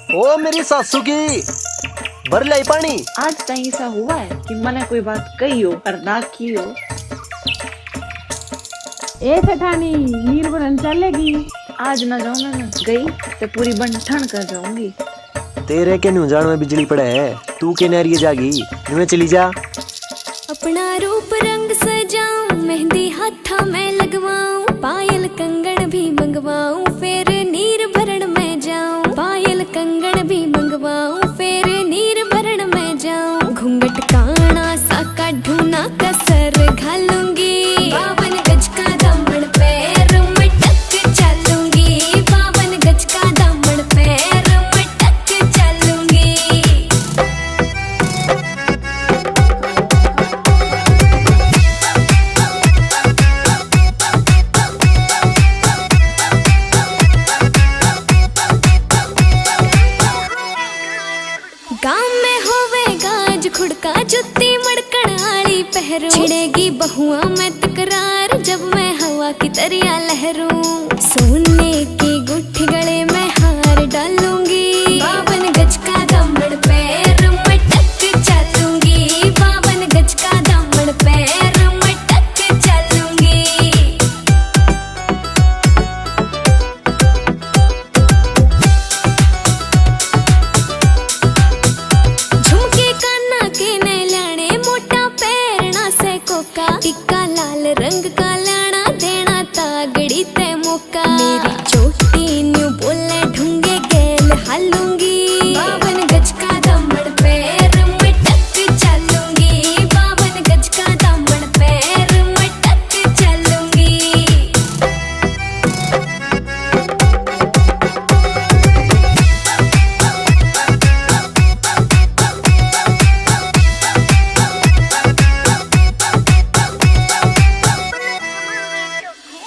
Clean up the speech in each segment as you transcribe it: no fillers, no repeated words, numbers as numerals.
ओ मेरी सासू की भर लाई पानी। आज तक ऐसा हुआ है कि मैंने कोई बात कही हो और ना की हो। ए सेठानी नीर बनन चलेगी। आज ना जाऊंगा ना, गई तो पूरी बंठन कर जाऊंगी। तेरे के न्यूजान में बिजली पड़े है, तू के नहरिए जागी नुए चली जा। अपना रूप रंग सजाऊं, मेहंदी हाथा में लगवाऊं, पायल कंगन भी मंगवाऊं, फिर नीर भरण में जाऊं। पायल कंगन भी मंगवाऊं, फिर नीर भरण में जाऊं। घूंघट काना सा काढूं ना कसर घालूंगी, 52 गज का दामन पैर मटक चलूंगी। 52 गज का दामन पैर मटक चलूंगी। गाँव में होवेगा आज खुड़का, जुत्ती मड़कन आली पहरू। छिड़ेगी बहुआ में तकरार, जब मैं हवा की तरिया लहरूं। सोने की गुट्ठी गले में हार डालूंगी, 52 गज का दामन पैर मटक चलूंगी। 52 गज का दामन पैर मटक चलूंगी। झुमके काना के ने लाने, मोटा पैरना से कोका। टिक्का लाल रंग का लाना, देना तागड़ी ते मौका। मेरी चोटी न्यू बोले ढूंगे गेल हालूंगी, 52 गज का दामन पैर मटक चलूंगी। 52 गज का दामन पैर मटक चलूंगी।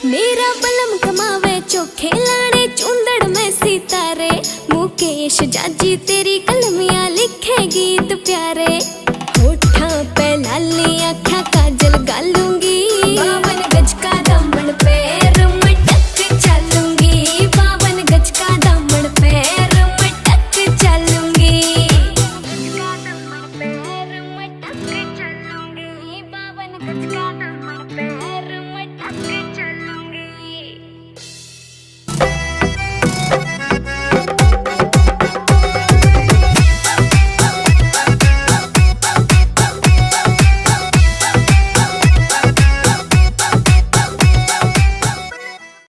मेरा बलम कमावे चोखे लाने, चूंदड़ में सितारे। मुकेश जाजी तेरी कलमियां लिखे गीत प्यारे। होठा पे लाली आँखा काजल गालूंगी,